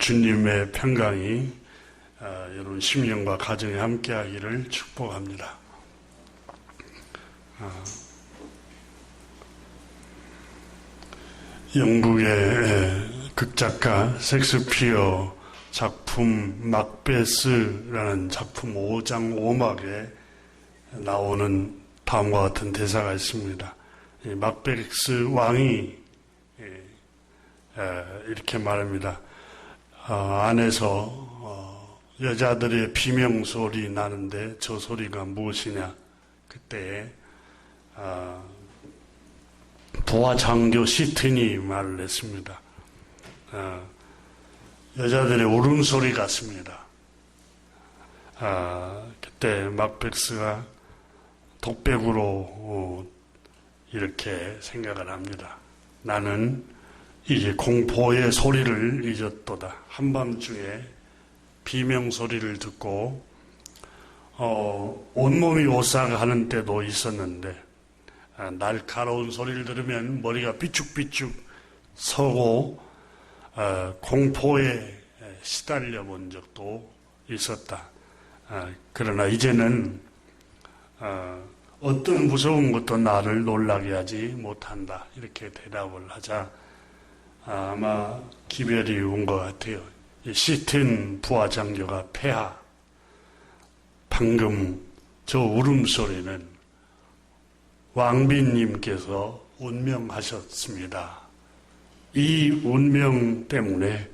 주님의 평강이 여러분 심령과 가정에 함께하기를 축복합니다. 영국의 극작가 셰익스피어 작품 막베스라는 작품 5장 5막에 나오는 다음과 같은 대사가 있습니다. 막베스 왕이 이렇게 말합니다. 안에서 여자들의 비명소리 나는데 저 소리가 무엇이냐. 그때 부하 장교 시튼이 말을 했습니다. 여자들의 울음소리 같습니다. 그때 막베스가 독백으로 이렇게 생각을 합니다. 나는 이제 공포의 소리를 잊었도다. 한밤중에 비명소리를 듣고 온몸이 오싹하는 때도 있었는데 날카로운 소리를 들으면 머리가 삐죽삐죽 서고 공포에 시달려 본 적도 있었다. 그러나 이제는 어떤 무서운 것도 나를 놀라게 하지 못한다. 이렇게 대답을 하자 아마 기별이 온 것 같아요. 시튼 부하 장교가 폐하. 방금 저 울음소리는 왕비님께서 운명하셨습니다. 이 운명 때문에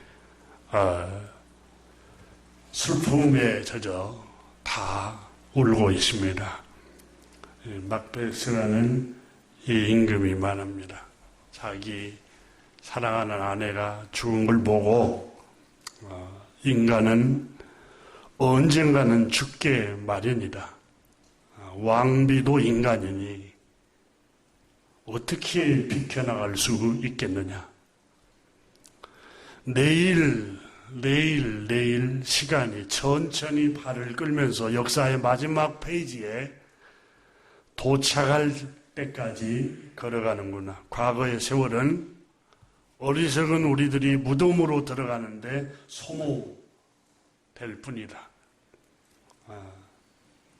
슬픔에 젖어 다 울고 있습니다. 막베스라는 이 임금이 말합니다. 자기 사랑하는 아내가 죽은 걸 보고 인간은 언젠가는 죽게 마련이다. 왕비도 인간이니 어떻게 비켜나갈 수 있겠느냐. 내일 시간이 천천히 발을 끌면서 역사의 마지막 페이지에 도착할 때까지 걸어가는구나. 과거의 세월은 어리석은 우리들이 무덤으로 들어가는데 소모될 뿐이다.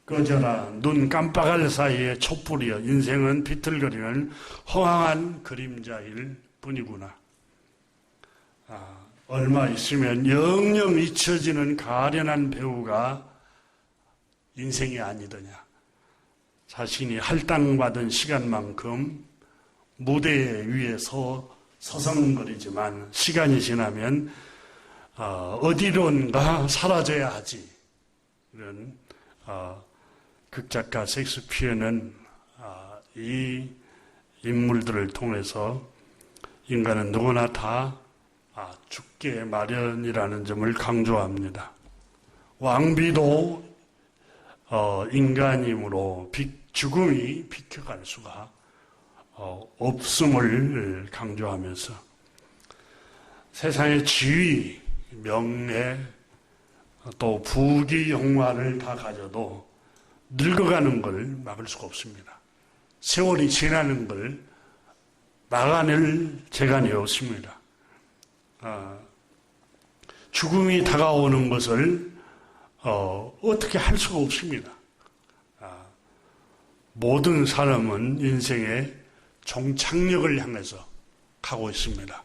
꺼져라. 눈 깜빡할 사이에 촛불이여. 인생은 비틀거리는 허황한 그림자일 뿐이구나. 얼마 있으면 영영 잊혀지는 가련한 배우가 인생이 아니더냐. 자신이 할당받은 시간만큼 무대 위에 서성거리지만 시간이 지나면 어디론가 사라져야 하지. 이런 극작가 셰익스피어는 이 인물들을 통해서 인간은 누구나 다 죽게 마련이라는 점을 강조합니다. 왕비도 인간이므로 죽음이 비켜갈 수가 없음을 강조하면서 세상의 지위, 명예, 또 부귀, 영화를 다 가져도 늙어가는 걸 막을 수가 없습니다. 세월이 지나는 걸 막아낼 재간이 없습니다. 죽음이 다가오는 것을 어떻게 할 수가 없습니다. 모든 사람은 인생의 종착역을 향해서 가고 있습니다.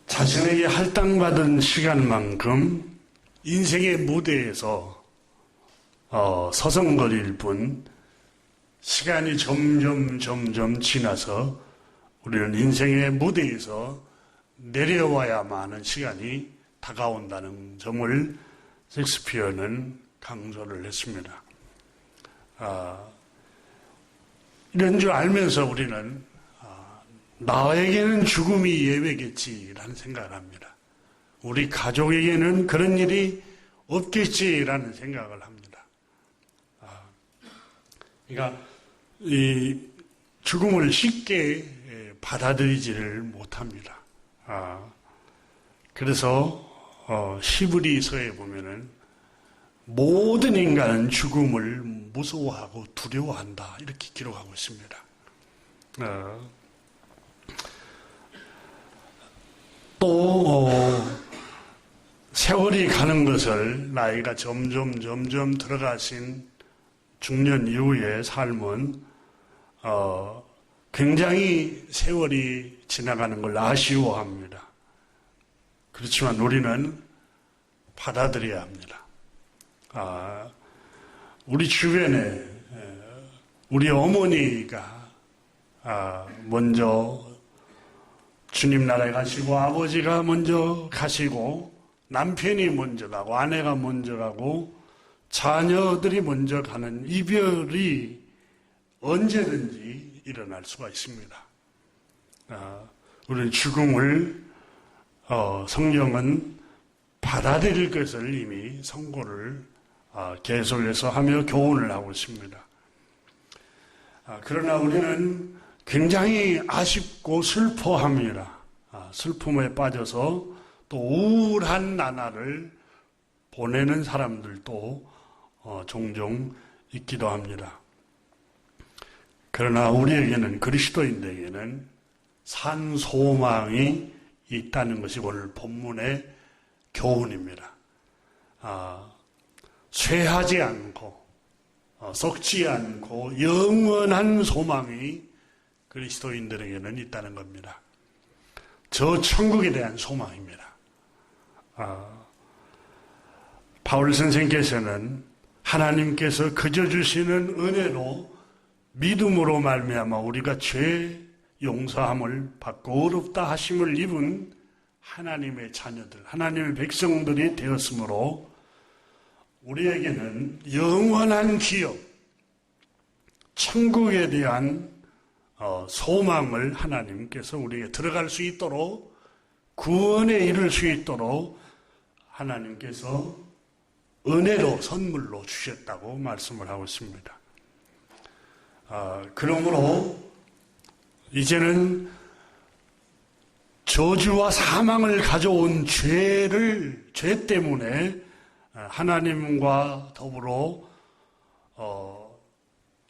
자신에게 할당받은 시간만큼 인생의 무대에서 서성거릴 뿐 시간이 점점 지나서 우리는 인생의 무대에서 내려와야만 하는 시간이 다가온다는 점을 셰익스피어는 강조를 했습니다. 이런 줄 알면서 우리는 나에게는 죽음이 예외겠지라는 생각을 합니다. 우리 가족에게는 그런 일이 없겠지라는 생각을 합니다. 그러니까 이 죽음을 쉽게 받아들이지를 못합니다. 그래서 히브리서에 보면은 모든 인간은 죽음을 무서워하고 두려워한다 이렇게 기록하고 있습니다. 또 하는 것을 나이가 점점 들어가신 중년 이후의 삶은 굉장히 세월이 지나가는 걸 아쉬워합니다. 그렇지만 우리는 받아들여야 합니다. 우리 주변에 우리 어머니가 먼저 주님 나라에 가시고 아버지가 먼저 가시고 남편이 먼저 가고 아내가 먼저 가고 자녀들이 먼저 가는 이별이 언제든지 일어날 수가 있습니다. 우리는 죽음을 성경은 받아들일 것을 이미 선고를 계속해서 하며 교훈을 하고 있습니다. 그러나 우리는 굉장히 아쉽고 슬퍼합니다. 슬픔에 빠져서 또 우울한 나날을 보내는 사람들도 종종 있기도 합니다. 그러나 우리에게는, 그리스도인들에게는 산 소망이 있다는 것이 오늘 본문의 교훈입니다. 쇠하지 않고 썩지 않고 영원한 소망이 그리스도인들에게는 있다는 겁니다. 저 천국에 대한 소망입니다. 바울 선생께서는 하나님께서 그저 주시는 은혜로 믿음으로 말미암아 우리가 죄 용서함을 받고 의롭다 하심을 입은 하나님의 자녀들, 하나님의 백성들이 되었으므로 우리에게는 영원한 기업, 천국에 대한 소망을 하나님께서 우리에게 들어갈 수 있도록, 구원에 이를 수 있도록 하나님께서 은혜로, 선물로 주셨다고 말씀을 하고 있습니다. 그러므로 이제는 저주와 사망을 가져온 죄 때문에 하나님과 더불어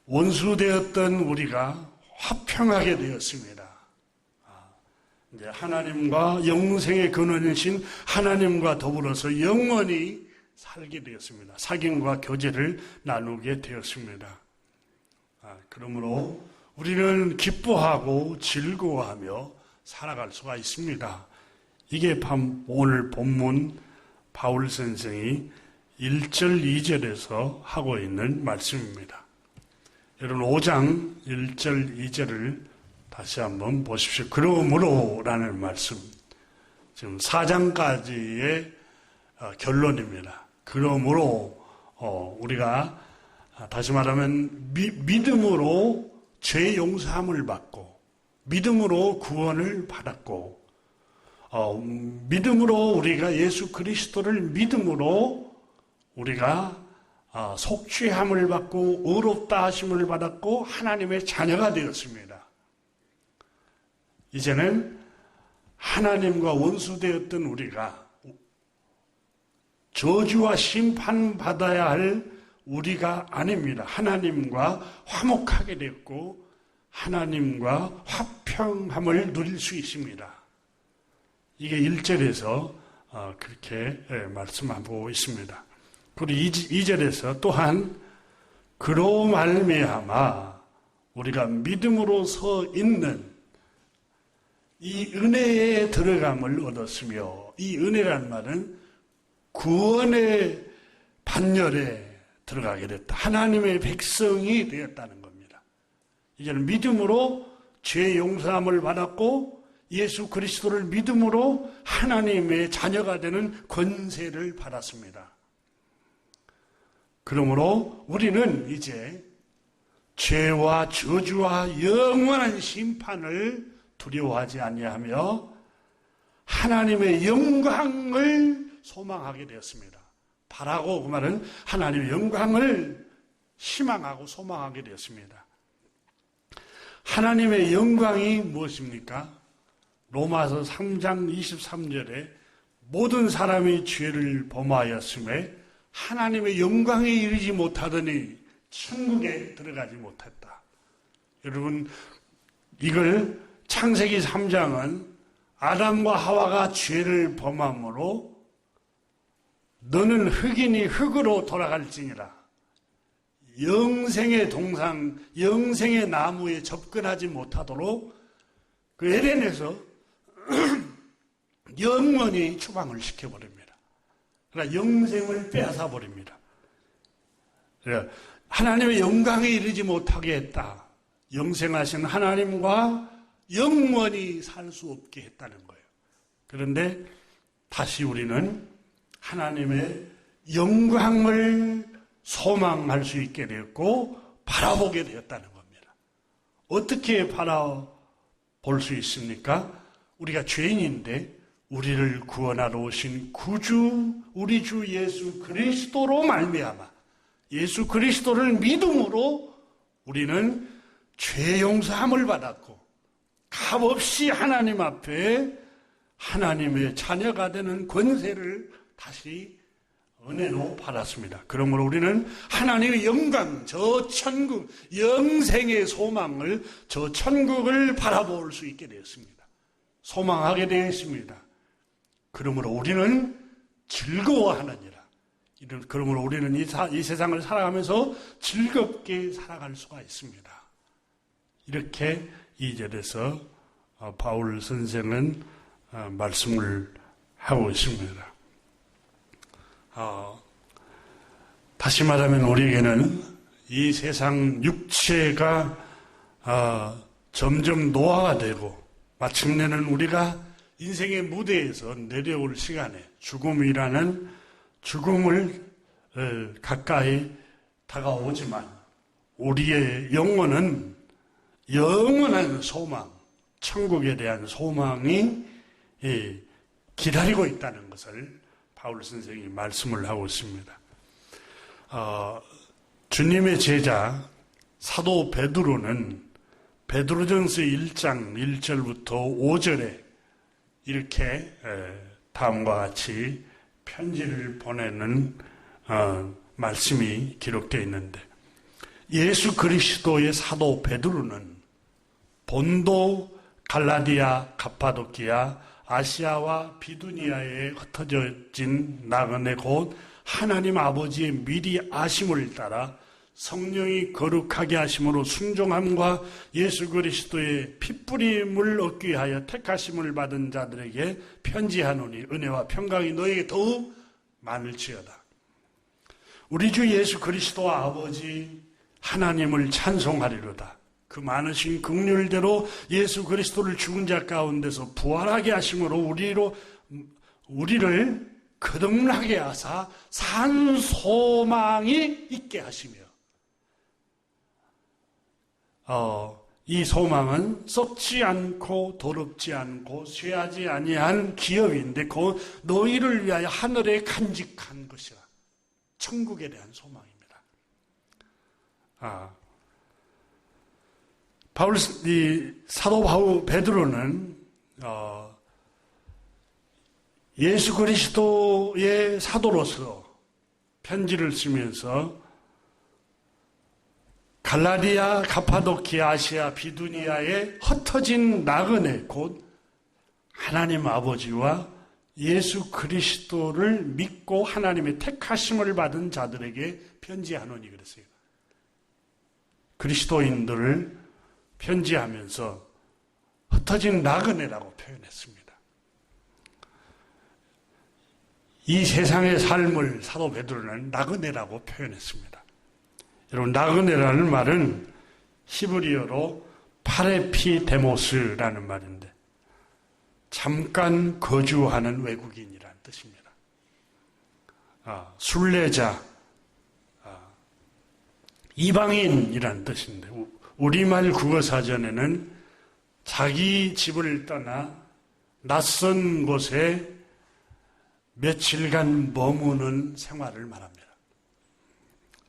원수되었던 우리가 화평하게 되었습니다. 이제 하나님과 영생의 근원이신 하나님과 더불어서 영원히 살게 되었습니다. 사귐과 교제를 나누게 되었습니다. 그러므로 우리는 기뻐하고 즐거워하며 살아갈 수가 있습니다. 이게 오늘 본문 바울 선생이 1절 2절에서 하고 있는 말씀입니다. 여러분 5장 1절 2절을 다시 한번 보십시오. 그러므로 라는 말씀, 지금 4장까지의 결론입니다. 그러므로 우리가 다시 말하면 믿음으로 죄 용서함을 받고 믿음으로 구원을 받았고 믿음으로 우리가 예수 그리스도를 믿음으로 우리가 속죄함을 받고 의롭다 하심을 받았고 하나님의 자녀가 되었습니다. 이제는 하나님과 원수되었던 우리가 저주와 심판받아야 할 우리가 아닙니다. 하나님과 화목하게 됐고 하나님과 화평함을 누릴 수 있습니다. 이게 1절에서 그렇게 말씀하고 있습니다. 그리고 2절에서 또한 그로 말미암아 우리가 믿음으로 서 있는 이 은혜에 들어감을 얻었으며, 이 은혜란 말은 구원의 반열에 들어가게 됐다. 하나님의 백성이 되었다는 겁니다. 이제는 믿음으로 죄 용서함을 받았고 예수 그리스도를 믿음으로 하나님의 자녀가 되는 권세를 받았습니다. 그러므로 우리는 이제 죄와 저주와 영원한 심판을 두려워하지 아니하며 하나님의 영광을 소망하게 되었습니다. 바라고, 그 말은 하나님의 영광을 희망하고 소망하게 되었습니다. 하나님의 영광이 무엇입니까? 로마서 3장 23절에 모든 사람이 죄를 범하였음에 하나님의 영광에 이르지 못하더니 천국에 들어가지 못했다. 여러분, 이걸 창세기 3장은 아담과 하와가 죄를 범함으로 너는 흙이니 흙으로 돌아갈지니라. 영생의 동상, 영생의 나무에 접근하지 못하도록 그 에덴에서 영원히 추방을 시켜버립니다. 그러니까 영생을 빼앗아 버립니다. 하나님의 영광에 이르지 못하게 했다. 영생하신 하나님과 영원히 살 수 없게 했다는 거예요. 그런데 다시 우리는 하나님의 영광을 소망할 수 있게 되었고 바라보게 되었다는 겁니다. 어떻게 바라볼 수 있습니까? 우리가 죄인인데 우리를 구원하러 오신 구주, 우리 주 예수 그리스도로 말미암아 예수 그리스도를 믿음으로 우리는 죄 용서함을 받았고 값없이 하나님 앞에 하나님의 자녀가 되는 권세를 다시 은혜로 받았습니다. 그러므로 우리는 하나님의 영광, 저 천국, 영생의 소망을, 저 천국을 바라볼 수 있게 되었습니다. 소망하게 되었습니다. 그러므로 우리는 즐거워하느니라. 그러므로 우리는 이 세상을 살아가면서 즐겁게 살아갈 수가 있습니다. 이렇게 2절에서 바울 선생은 말씀을 하고 있습니다. 다시 말하면 우리에게는 이 세상 육체가 점점 노화가 되고 마침내는 우리가 인생의 무대에서 내려올 시간에 죽음이라는 죽음을 가까이 다가오지만 우리의 영혼은 영원한 소망, 천국에 대한 소망이 기다리고 있다는 것을 바울 선생이 말씀을 하고 있습니다. 주님의 제자 사도 베드로는 베드로전서 1장 1절부터 5절에 이렇게 다음과 같이 편지를 보내는 말씀이 기록되어 있는데 예수 그리스도의 사도 베드로는 본도, 갈라디아, 갑바도키아, 아시아와 비두니아에 흩어진 나그네 곧 하나님 아버지의 미리 아심을 따라 성령이 거룩하게 하심으로 순종함과 예수 그리스도의 핏뿌림을 얻기 위하여 택하심을 받은 자들에게 편지하노니 은혜와 평강이 너에게 더욱 많을지어다. 우리 주 예수 그리스도와 아버지 하나님을 찬송하리로다. 그 많으신 긍휼대로 예수 그리스도를 죽은 자 가운데서 부활하게 하심으로 우리를 거듭나게 하사 산 소망이 있게 하시며 이 소망은 썩지 않고 더럽지 않고 쇠하지 아니한 기업인데 그 너희를 위하여 하늘에 간직한 것이라. 천국에 대한 소망입니다. 사도 바울 베드로는 예수 그리스도의 사도로서 편지를 쓰면서 갈라디아, 가파도키아, 아시아, 비두니아에 흩어진 나그네 곧 하나님 아버지와 예수 그리스도를 믿고 하나님의 택하심을 받은 자들에게 편지하노니 그랬어요. 그리스도인들을 편지하면서 흩어진 나그네라고 표현했습니다. 이 세상의 삶을 사도 베드로는 나그네라고 표현했습니다. 여러분, 나그네라는 말은 히브리어로 파레피데모스라는 말인데 잠깐 거주하는 외국인이라는 뜻입니다. 순례자, 이방인이라는 뜻인데 우리말 국어사전에는 자기 집을 떠나 낯선 곳에 며칠간 머무는 생활을 말합니다.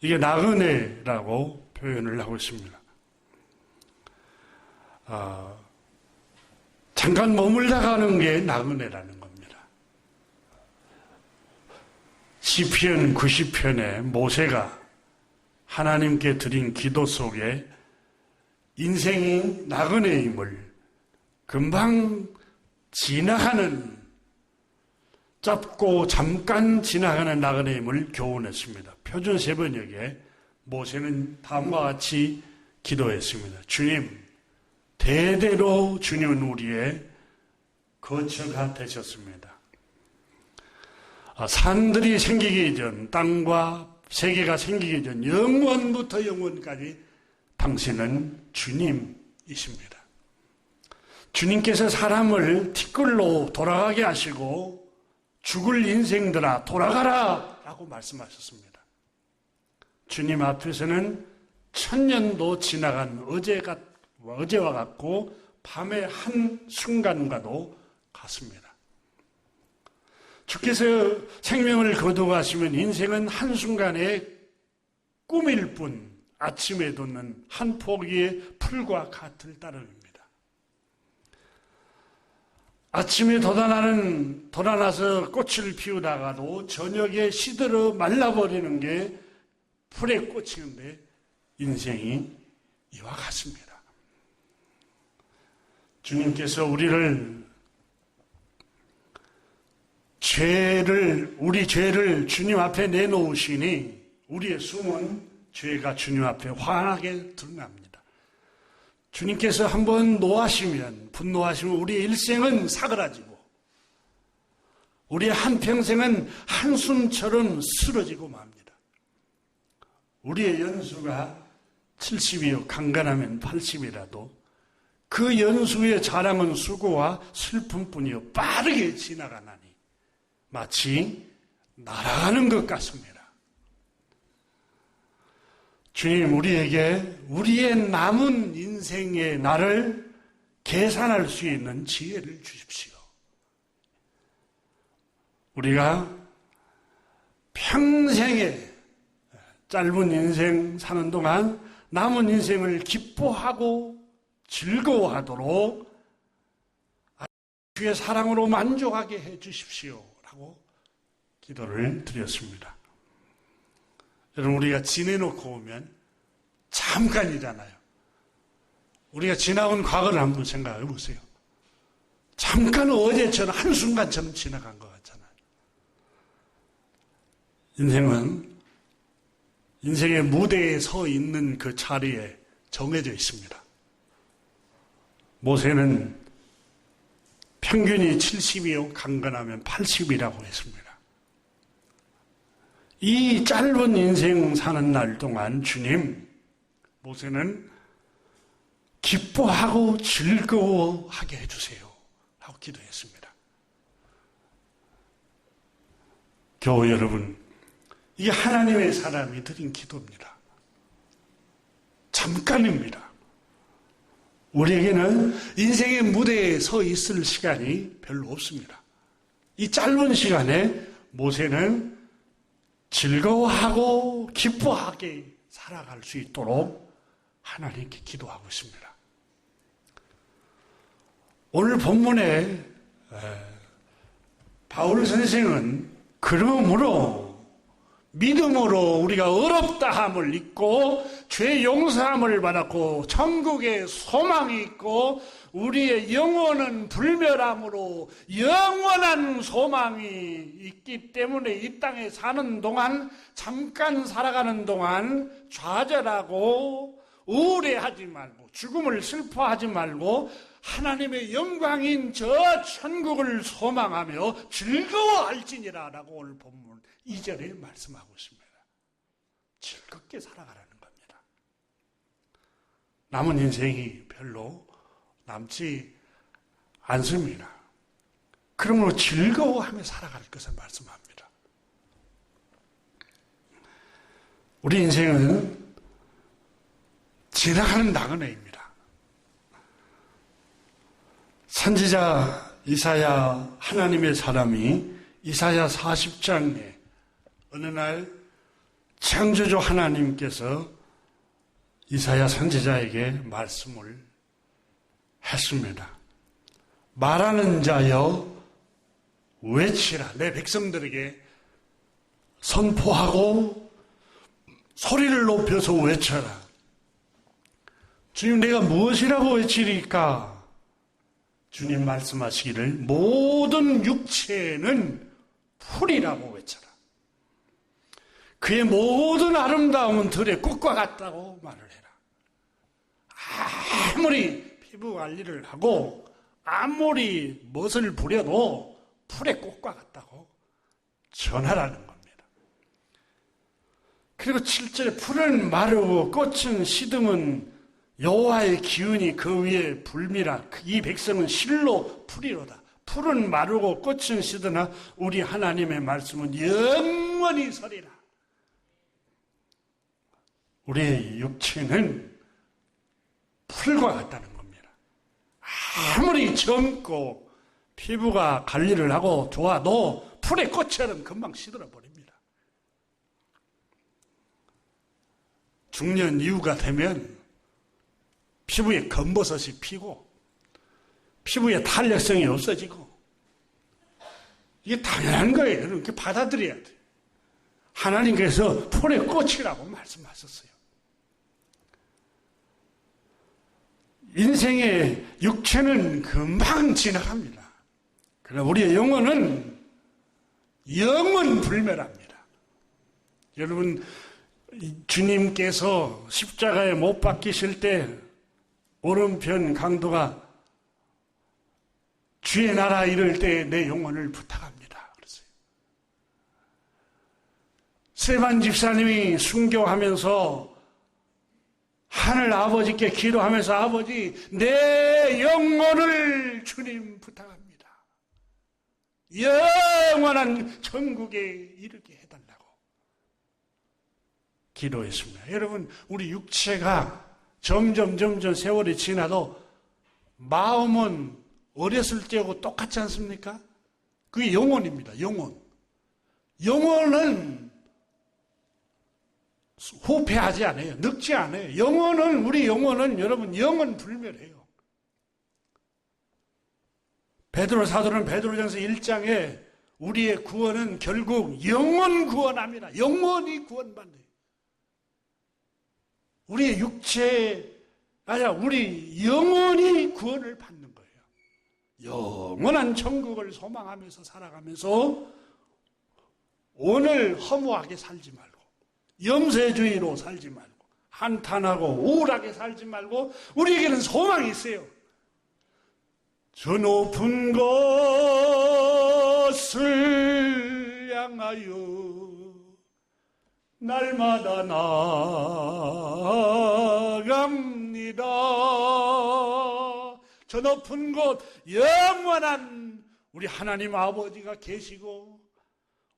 이게 나그네라고 표현을 하고 있습니다. 잠깐 머물다 가는 게 나그네라는 겁니다. 시편 90편에 모세가 하나님께 드린 기도 속에 인생이 나그네임을 금방 지나가는 짧고 잠깐 지나가는 나그네임을 교훈했습니다. 표준 세번역에 모세는 다음과 같이 기도했습니다. 주님, 대대로 주님은 우리의 거처가 되셨습니다. 산들이 생기기 전, 땅과 세계가 생기기 전 영원부터 영원까지 당신은 주님이십니다. 주님께서 사람을 티끌로 돌아가게 하시고 죽을 인생들아 돌아가라 라고 말씀하셨습니다. 주님 앞에서는 천년도 지나간 어제와 같고 밤의 한 순간과도 같습니다. 주께서 생명을 거두가시면 인생은 한순간의 꿈일 뿐 아침에 돋는 한 포기의 풀과 같을 따름입니다. 아침에 돋아나서 꽃을 피우다가도 저녁에 시들어 말라버리는 게 풀의 꽃이는데 인생이 이와 같습니다. 주님께서 우리 죄를 주님 앞에 내놓으시니 우리의 숨은 죄가 주님 앞에 환하게 드러납니다. 주님께서 한번 분노하시면 우리의 일생은 사그라지고 우리의 한평생은 한숨처럼 쓰러지고 맙니다. 우리의 연수가 70이요 강간하면 80이라도 그 연수의 자랑은 수고와 슬픔뿐이요 빠르게 지나가나니 마치 날아가는 것 같습니다. 주님, 우리에게 우리의 남은 인생의 날을 계산할 수 있는 지혜를 주십시오. 우리가 평생의 짧은 인생 사는 동안 남은 인생을 기뻐하고 즐거워하도록 주의 사랑으로 만족하게 해 주십시오 라고 기도를 드렸습니다. 여러분, 우리가 지내놓고 오면 잠깐이잖아요. 우리가 지나온 과거를 한번 생각해 보세요. 잠깐 어제처럼 한순간처럼 지나간 것 같잖아요. 인생은 인생의 무대에 서 있는 그 자리에 정해져 있습니다. 모세는 평균이 70이요 강건하면 80이라고 했습니다. 이 짧은 인생 사는 날 동안 주님, 모세는 기뻐하고 즐거워하게 해주세요 라고 기도했습니다. 교우 여러분, 이게 하나님의 사람이 드린 기도입니다. 잠깐입니다. 우리에게는 인생의 무대에 서 있을 시간이 별로 없습니다. 이 짧은 시간에 모세는 즐거워하고 기뻐하게 살아갈 수 있도록 하나님께 기도하고 있습니다. 오늘 본문에 바울 선생은 그러므로 믿음으로 우리가 어렵다함을 잊고 죄 용서함을 받았고 천국의 소망이 있고 우리의 영혼은 불멸함으로 영원한 소망이 있기 때문에 이 땅에 사는 동안 잠깐 살아가는 동안 좌절하고 우울해하지 말고 죽음을 슬퍼하지 말고 하나님의 영광인 저 천국을 소망하며 즐거워할지니라 라고 오늘 본문 2절에 말씀하고 있습니다. 즐겁게 살아가라는 겁니다. 남은 인생이 별로 남지 않습니다. 그러므로 즐거워하며 살아갈 것을 말씀합니다. 우리 인생은 지나가는 나그네입니다. 선지자 이사야 하나님의 사람이 이사야 40장에 어느 날 창조주 하나님께서 이사야 선지자에게 말씀을 했습니다. 말하는 자여 외치라. 내 백성들에게 선포하고 소리를 높여서 외쳐라. 주님, 내가 무엇이라고 외치리까? 주님 말씀하시기를 모든 육체는 풀이라고 외쳐라. 그의 모든 아름다움은 들의 꽃과 같다고 말을 해라. 아무리 피부 관리를 하고 아무리 멋을 부려도 풀의 꽃과 같다고 전하라는 겁니다. 그리고 7절에 풀은 마르고 꽃은 시듬은 여호와의 기운이 그 위에 불미라. 이 백성은 실로 풀이로다. 풀은 마르고 꽃은 시드나 우리 하나님의 말씀은 영원히 서리라. 우리의 육체는 풀과 같다는 겁니다. 아무리 젊고 피부가 관리를 하고 좋아도 풀의 꽃처럼 금방 시들어 버립니다. 중년 이후가 되면 피부에 검버섯이 피고 피부에 탄력성이 없어지고 이게 당연한 거예요. 이렇게 받아들여야 돼요. 하나님께서 풀의 꽃이라고 말씀하셨어요. 인생의 육체는 금방 지나갑니다. 그러나 우리의 영혼은 영원 불멸합니다. 여러분, 주님께서 십자가에 못 박히실 때 오른편 강도가 주의 나라 이를 때 내 영혼을 부탁합니다. 그랬어요. 세반 집사님이 순교하면서 하늘 아버지께 기도하면서 아버지 내 영혼을 주님 부탁합니다. 영원한 천국에 이르게 해달라고 기도했습니다. 여러분, 우리 육체가 점점 세월이 지나도 마음은 어렸을 때하고 똑같지 않습니까? 그게 영혼입니다. 영혼은 후패하지 않아요. 늙지 않아요. 우리 영혼은 여러분 영원 불멸해요. 베드로 사도는 베드로전서 1장에 우리의 구원은 결국 영원 구원합니다. 영원히 구원받는 우리의 우리 영원히 구원을 받는 거예요. 영원한 천국을 소망하면서 살아가면서 오늘 허무하게 살지 말고 염세주의로 살지 말고 한탄하고 우울하게 살지 말고 우리에게는 소망이 있어요. 저 높은 곳을 향하여 날마다 나아갑니다. 저 높은 곳 영원한 우리 하나님 아버지가 계시고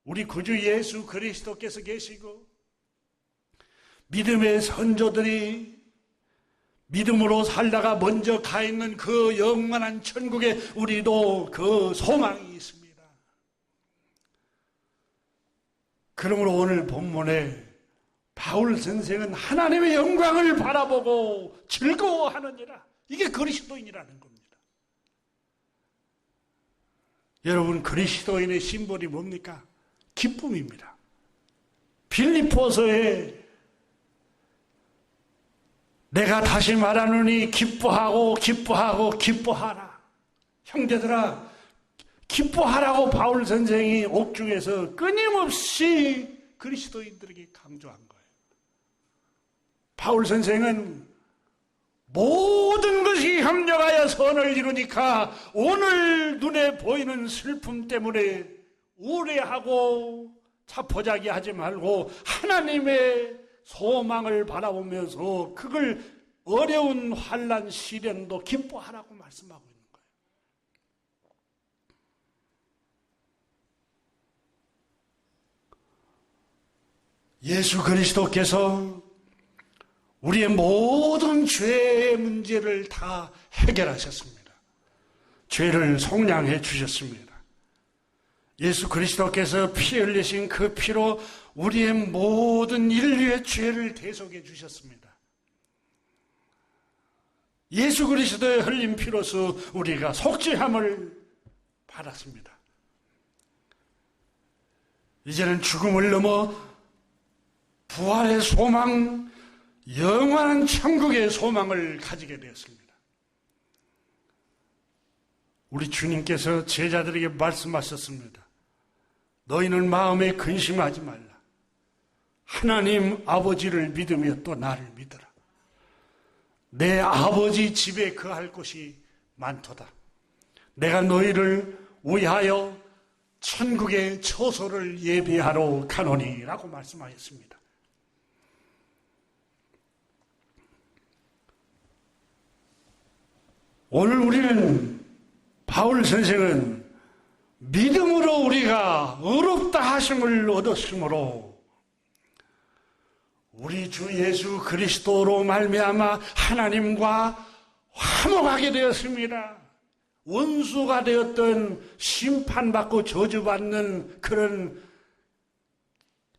우리 구주 예수 그리스도께서 계시고 믿음의 선조들이 믿음으로 살다가 먼저 가 있는 그 영원한 천국에 우리도 그 소망이 있습니다. 그러므로 오늘 본문에 바울 선생은 하나님의 영광을 바라보고 즐거워하느니라. 이게 그리스도인이라는 겁니다. 여러분, 그리스도인의 심볼이 뭡니까? 기쁨입니다. 빌립보서에 내가 다시 말하노니 기뻐하라. 형제들아, 기뻐하라고 바울 선생이 옥중에서 끊임없이 그리스도인들에게 강조한 거예요. 바울 선생은 모든 것이 협력하여 선을 이루니까 오늘 눈에 보이는 슬픔 때문에 우려하고 자포자기하지 말고 하나님의 소망을 바라보면서 그걸 어려운 환난 시련도 기뻐하라고 말씀하고 있는 거예요. 예수 그리스도께서 우리의 모든 죄의 문제를 다 해결하셨습니다. 죄를 속량해 주셨습니다. 예수 그리스도께서 피 흘리신 그 피로 우리의 모든 인류의 죄를 대속해 주셨습니다. 예수 그리스도의 흘린 피로서 우리가 속죄함을 받았습니다. 이제는 죽음을 넘어 부활의 소망, 영원한 천국의 소망을 가지게 되었습니다. 우리 주님께서 제자들에게 말씀하셨습니다. 너희는 마음에 근심하지 말라. 하나님 아버지를 믿으며 또 나를 믿으라. 내 아버지 집에 거할 곳이 많도다. 내가 너희를 위하여 천국의 처소를 예비하러 가노니 라고 말씀하였습니다. 오늘 우리는 바울 선생은 믿음으로 우리가 의롭다 하심을 얻었으므로 우리 주 예수 그리스도로 말미암아 하나님과 화목하게 되었습니다. 원수가 되었던 심판받고 저주받는 그런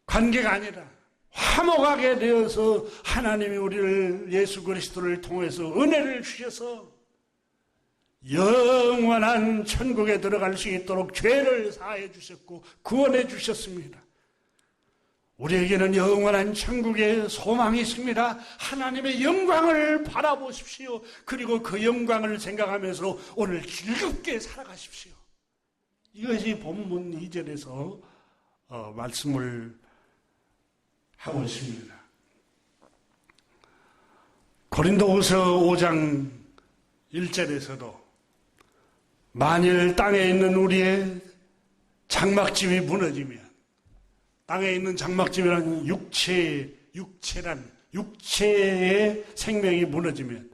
관계가 아니라 화목하게 되어서 하나님이 우리를 예수 그리스도를 통해서 은혜를 주셔서 영원한 천국에 들어갈 수 있도록 죄를 사해 주셨고 구원해 주셨습니다. 우리에게는 영원한 천국의 소망이 있습니다. 하나님의 영광을 바라보십시오. 그리고 그 영광을 생각하면서 오늘 즐겁게 살아가십시오. 이것이 본문 2절에서 말씀을 하고 있습니다. 고린도후서 5장 1절에서도 만일 땅에 있는 우리의 장막집이 무너지면, 땅에 있는 장막집이라는 육체의 생명이 무너지면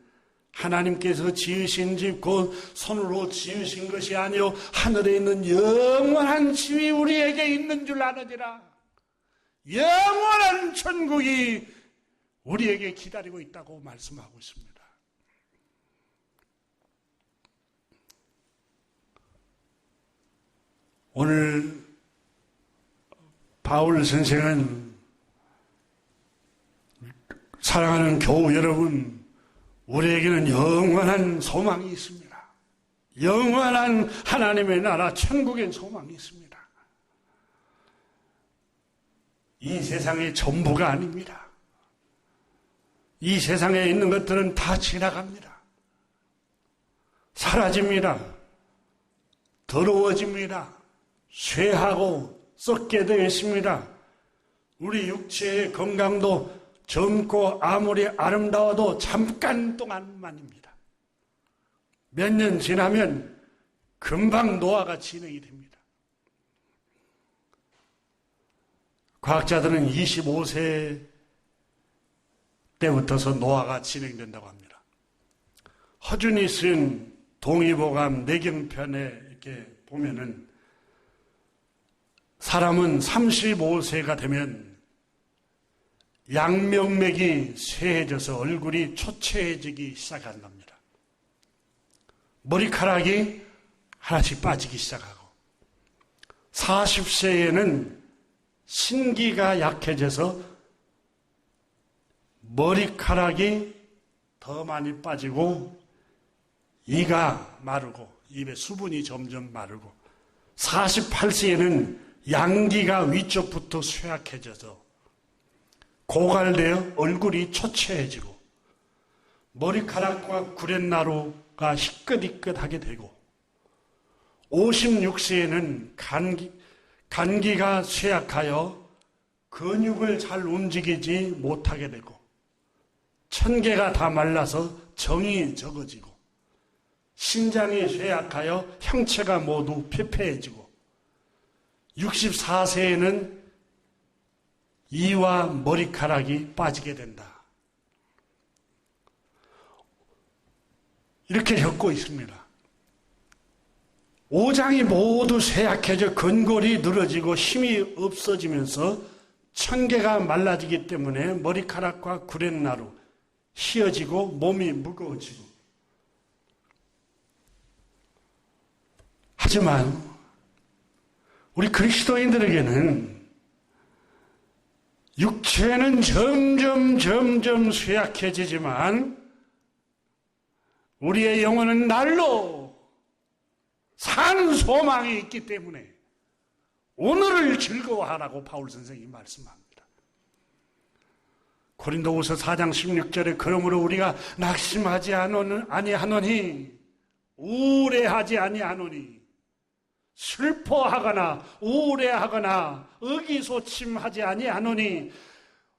하나님께서 지으신 집 곧 손으로 지으신 것이 아니요 하늘에 있는 영원한 집이 우리에게 있는 줄 아느니라. 영원한 천국이 우리에게 기다리고 있다고 말씀하고 있습니다. 오늘 바울 선생은 사랑하는 교우 여러분, 우리에게는 영원한 소망이 있습니다. 영원한 하나님의 나라 천국의 소망이 있습니다. 이 세상의 전부가 아닙니다. 이 세상에 있는 것들은 다 지나갑니다. 사라집니다. 더러워집니다. 쇠하고 썩게 되어 있습니다. 우리 육체의 건강도 젊고 아무리 아름다워도 잠깐 동안만입니다. 몇 년 지나면 금방 노화가 진행이 됩니다. 과학자들은 25세 때부터서 노화가 진행된다고 합니다. 허준이 쓴 동의보감 내경편에 이렇게 보면은 사람은 35세가 되면 양명맥이 쇠해져서 얼굴이 초췌해지기 시작한답니다. 머리카락이 하나씩 빠지기 시작하고 40세에는 신기가 약해져서 머리카락이 더 많이 빠지고 이가 마르고 입에 수분이 점점 마르고 48세에는 양기가 위쪽부터 쇠약해져서 고갈되어 얼굴이 초췌해지고 머리카락과 구렛나루가 희끗희끗하게 되고 56세에는 간기가 쇠약하여 근육을 잘 움직이지 못하게 되고 천개가 다 말라서 정이 적어지고 신장이 쇠약하여 형체가 모두 폐폐해지고 64세에는 이와 머리카락이 빠지게 된다. 이렇게 적고 있습니다. 오장이 모두 쇠약해져 근골이 늘어지고 힘이 없어지면서 천개가 말라지기 때문에 머리카락과 구렛나루 휘어지고 몸이 무거워지고 하지만 우리 그리스도인들에게는 육체는 점점 쇠약해지지만 우리의 영혼은 날로 사는 소망이 있기 때문에 오늘을 즐거워하라고 바울 선생님이 말씀합니다. 고린도후서 4장 16절에 그러므로 우리가 낙심하지 아니하노니 우울해하지 아니하노니 슬퍼하거나 우울해하거나 의기소침하지 아니하노니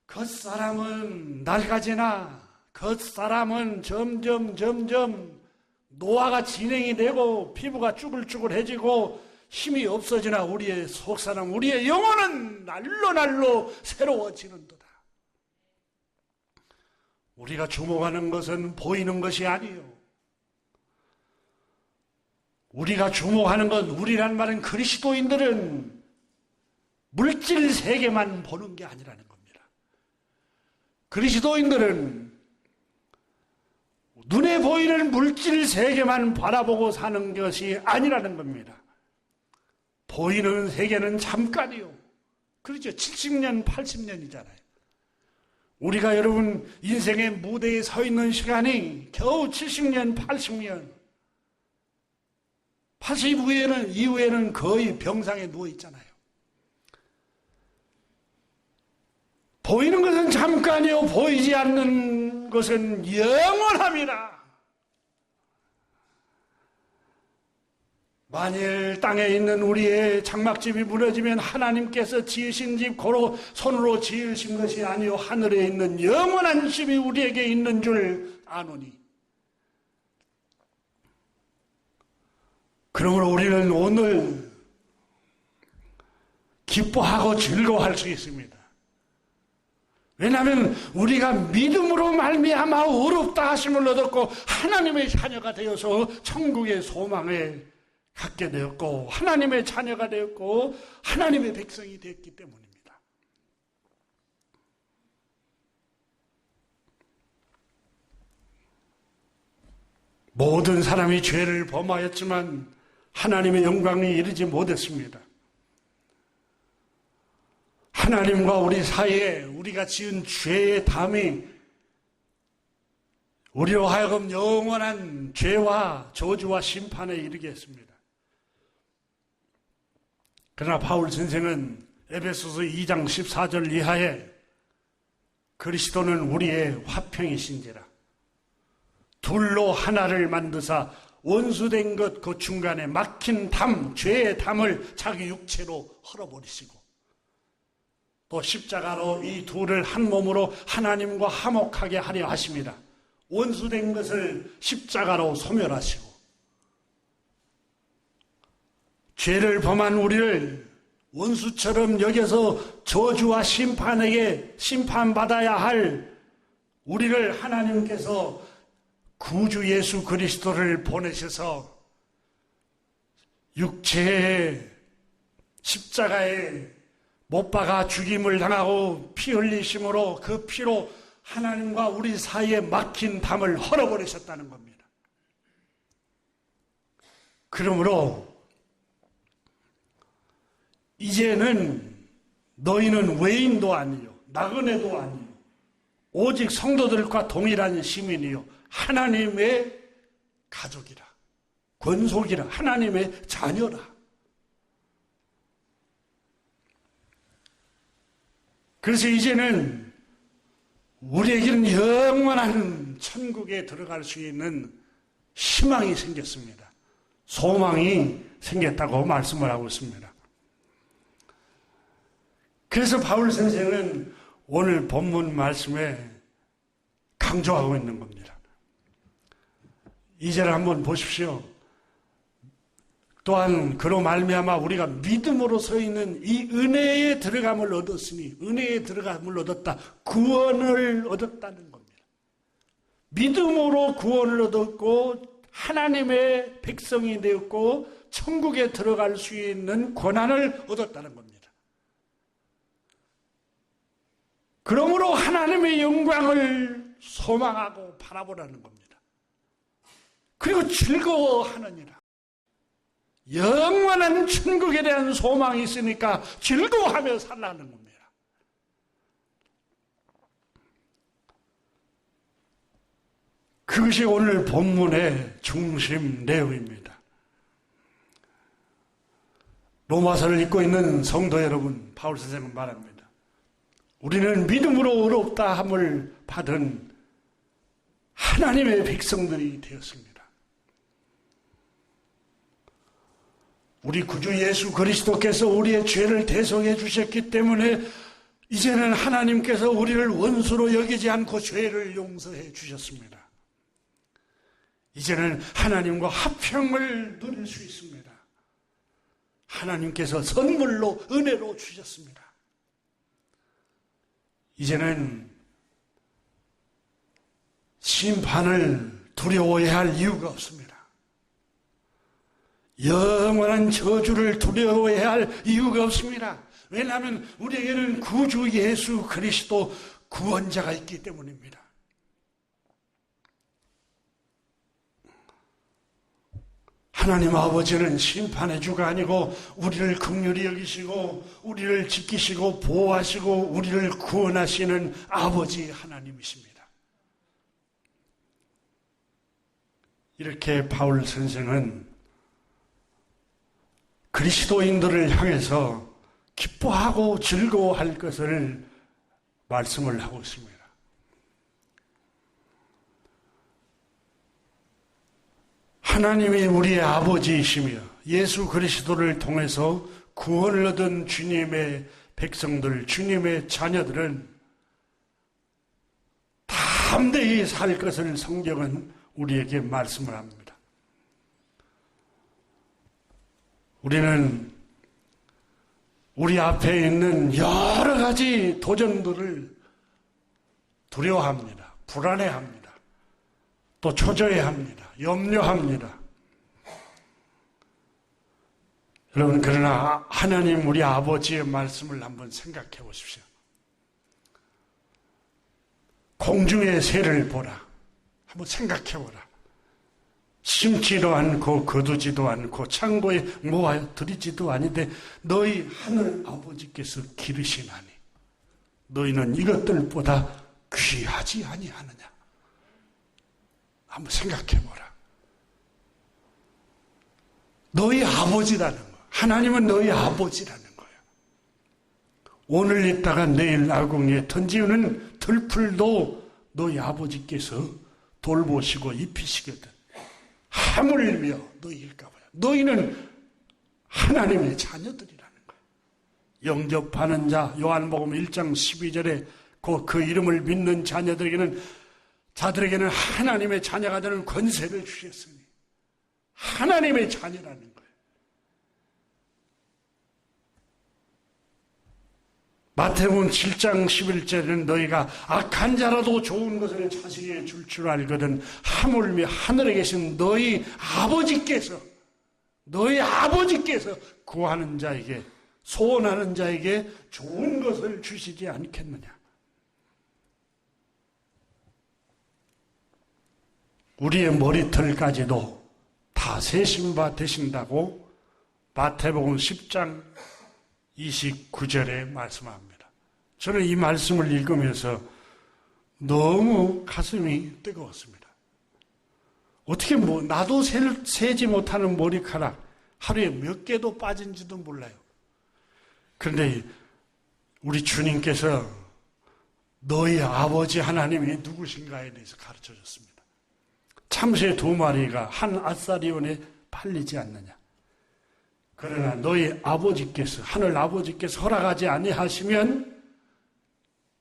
겉사람은 낡아지나 겉사람은 점점 노화가 진행이 되고 피부가 쭈글쭈글해지고 힘이 없어지나 우리의 속사람, 우리의 영혼은 날로 새로워지는도다. 우리가 주목하는 것은 보이는 것이 아니요. 우리가 주목하는 건, 우리란 말은 그리스도인들은 물질 세계만 보는 게 아니라는 겁니다. 그리스도인들은 눈에 보이는 물질 세계만 바라보고 사는 것이 아니라는 겁니다. 보이는 세계는 잠깐이요. 그렇죠. 70년, 80년이잖아요. 우리가 여러분 인생의 무대에 서 있는 시간이 겨우 70년, 80년. 80 이후에는 거의 병상에 누워 있잖아요. 보이는 것은 잠깐이요. 보이지 않는 것은 영원합니다. 만일 땅에 있는 우리의 장막집이 무너지면 하나님께서 지으신 집 고로 손으로 지으신 것이 아니요 하늘에 있는 영원한 집이 우리에게 있는 줄 아노니. 그러므로 우리는 오늘 기뻐하고 즐거워할 수 있습니다. 왜냐하면 우리가 믿음으로 말미암아 의롭다 하심을 얻었고 하나님의 자녀가 되어서 천국의 소망을 갖게 되었고 하나님의 자녀가 되었고 하나님의 백성이 되었기 때문입니다. 모든 사람이 죄를 범하였지만 하나님의 영광에 이르지 못했습니다. 하나님과 우리 사이에 우리가 지은 죄의 담이 우리로 하여금 영원한 죄와 저주와 심판에 이르게 했습니다. 그러나 바울 선생은 에베소서 2장 14절 이하에 그리스도는 우리의 화평이신지라 둘로 하나를 만드사 원수된 것 그 중간에 막힌 담, 죄의 담을 자기 육체로 헐어버리시고 또 십자가로 이 둘을 한 몸으로 하나님과 화목하게 하려 하십니다. 원수된 것을 십자가로 소멸하시고 죄를 범한 우리를 원수처럼 여겨서 저주와 심판에게 심판받아야 할 우리를 하나님께서 구주 예수 그리스도를 보내셔서 육체의 십자가에 못 박아 죽임을 당하고 피 흘리심으로 그 피로 하나님과 우리 사이에 막힌 담을 헐어버리셨다는 겁니다. 그러므로 이제는 너희는 외인도 아니요 나그네도 아니요 오직 성도들과 동일한 시민이요 하나님의 가족이라 권속이라 하나님의 자녀라. 그래서 이제는 우리에게는 영원한 천국에 들어갈 수 있는 희망이 생겼습니다. 소망이 생겼다고 말씀을 하고 있습니다. 그래서 바울 선생은 오늘 본문 말씀에 강조하고 있는 겁니다. 2절 한번 보십시오. 또한 그로 말미암아 우리가 믿음으로 서 있는 이 은혜에 들어감을 얻었으니 은혜에 들어감을 얻었다. 구원을 얻었다는 겁니다. 믿음으로 구원을 얻었고 하나님의 백성이 되었고 천국에 들어갈 수 있는 권한을 얻었다는 겁니다. 그러므로 하나님의 영광을 소망하고 바라보라는 겁니다. 그리고 즐거워하느니라. 영원한 천국에 대한 소망이 있으니까 즐거워하며 살라는 겁니다. 그것이 오늘 본문의 중심 내용입니다. 로마서를 읽고 있는 성도 여러분, 바울 선생은 말합니다. 우리는 믿음으로 의롭다 함을 받은 하나님의 백성들이 되었습니다. 우리 구주 예수 그리스도께서 우리의 죄를 대속해 주셨기 때문에 이제는 하나님께서 우리를 원수로 여기지 않고 죄를 용서해 주셨습니다. 이제는 하나님과 화평을 누릴 수 있습니다. 하나님께서 선물로 은혜로 주셨습니다. 이제는 심판을 두려워해야 할 이유가 없습니다. 영원한 저주를 두려워해야 할 이유가 없습니다. 왜냐하면 우리에게는 구주 예수 그리스도 구원자가 있기 때문입니다. 하나님 아버지는 심판의 주가 아니고 우리를 긍휼히 여기시고 우리를 지키시고 보호하시고 우리를 구원하시는 아버지 하나님이십니다. 이렇게 바울 선생은 그리스도인들을 향해서 기뻐하고 즐거워할 것을 말씀을 하고 있습니다. 하나님이 우리의 아버지이시며 예수 그리스도를 통해서 구원을 얻은 주님의 백성들, 주님의 자녀들은 담대히 살 것을 성경은 우리에게 말씀을 합니다. 우리는 우리 앞에 있는 여러 가지 도전들을 두려워합니다. 불안해합니다. 또 초조해합니다. 염려합니다. 여러분, 그러나 하나님 우리 아버지의 말씀을 한번 생각해 보십시오. 공중의 새를 보라. 한번 생각해 보라. 심지도 않고 거두지도 않고 창고에 모아 들이지도 아닌데 너희 하늘 아버지께서 기르시나니 너희는 이것들보다 귀하지 아니하느냐. 한번 생각해 보라. 너희 아버지라는 거. 하나님은 너희 아버지라는 거예요. 오늘 있다가 내일 아궁이에 던지는 들풀도 너희 아버지께서 돌보시고 입히시거든. 하물며 너희일까 봐요. 너희는 하나님의 자녀들이라는 거예요. 영접하는 자, 요한복음 1장 12절에 그 이름을 믿는 자들에게는 하나님의 자녀가 되는 권세를 주셨으니 하나님의 자녀라는 거예요. 마태복음 7장 11절에는 너희가 악한 자라도 좋은 것을 자식에게 줄 줄 알거든 하물며 하늘에 계신 너희 아버지께서 구하는 자에게 소원하는 자에게 좋은 것을 주시지 않겠느냐. 우리의 머리털까지도 다 세신 바 되신다고 마태복음 10장 29절에 말씀합니다. 저는 이 말씀을 읽으면서 너무 가슴이 뜨거웠습니다. 어떻게 나도 세지 못하는 머리카락 하루에 몇 개도 빠진지도 몰라요. 그런데 우리 주님께서 너희 아버지 하나님이 누구신가에 대해서 가르쳐 줬습니다. 참새 2마리가 한 아사리온에 팔리지 않느냐. 그러나 너희 아버지께서, 하늘 아버지께서 허락하지 아니하시면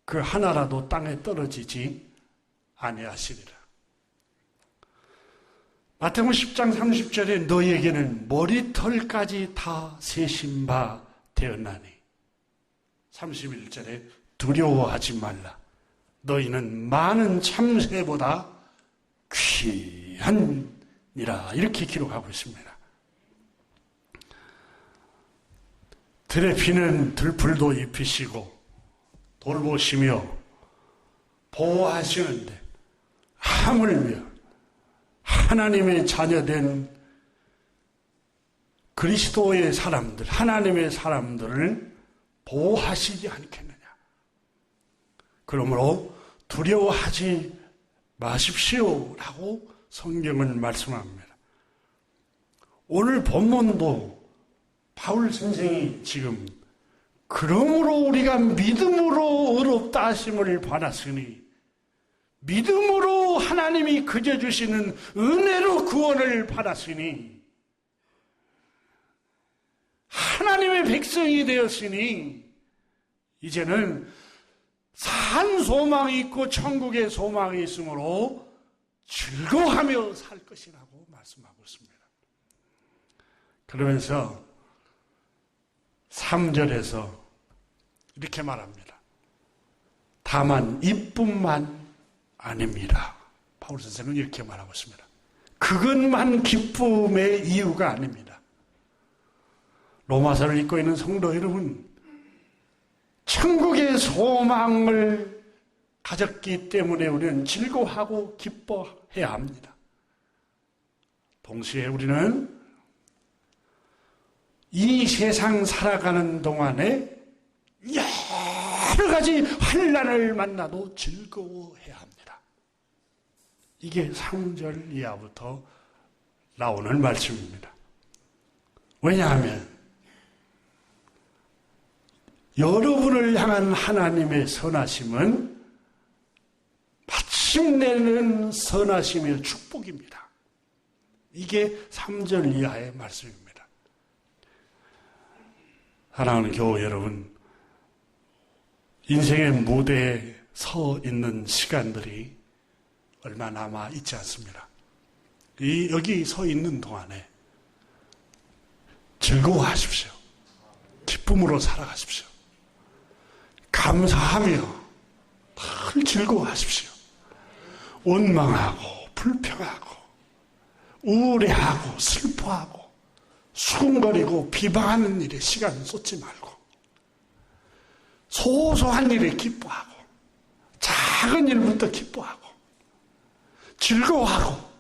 그 하나라도 땅에 떨어지지 아니하시리라. 마태복음 10장 30절에 너희에게는 머리털까지 다 세신 바 되었나니 31절에 두려워하지 말라. 너희는 많은 참새보다 귀하니라. 이렇게 기록하고 있습니다. 들에 피는 들풀도 입히시고 돌보시며 보호하시는데 하물며 하나님의 자녀된 그리스도의 사람들, 하나님의 사람들을 보호하시지 않겠느냐. 그러므로 두려워하지 마십시오라고 성경은 말씀합니다. 오늘 본문도 바울 선생이 지금 그러므로 우리가 믿음으로 의롭다 하심을 받았으니 믿음으로 하나님이 그저 주시는 은혜로 구원을 받았으니 하나님의 백성이 되었으니 이제는 산 소망이 있고 천국의 소망이 있으므로 즐거워하며 살 것이라고 말씀하고 있습니다. 그러면서 3절에서 이렇게 말합니다. 다만 이뿐만 아닙니다. 바울 선생은 이렇게 말하고 있습니다. 그것만 기쁨의 이유가 아닙니다. 로마서를 읽고 있는 성도 여러분, 천국의 소망을 가졌기 때문에 우리는 즐거워하고 기뻐해야 합니다. 동시에 우리는 이 세상 살아가는 동안에 여러 가지 환난을 만나도 즐거워해야 합니다. 이게 3절 이하부터 나오는 말씀입니다. 왜냐하면 여러분을 향한 하나님의 선하심은 마침내는 선하심의 축복입니다. 이게 3절 이하의 말씀입니다. 사랑하는 교우 여러분, 인생의 무대에 서 있는 시간들이 얼마 남아 있지 않습니다. 여기 서 있는 동안에 즐거워하십시오. 기쁨으로 살아가십시오. 감사하며 늘 즐거워하십시오. 원망하고 불평하고 우울해하고 슬퍼하고 수군거리고 비방하는 일에 시간 쏟지 말고 소소한 일에 기뻐하고 작은 일부터 기뻐하고 즐거워하고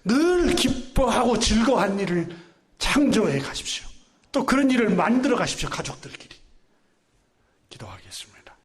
늘 기뻐하고 즐거워한 일을 창조해 가십시오. 또 그런 일을 만들어 가십시오. 가족들끼리. 기도하겠습니다.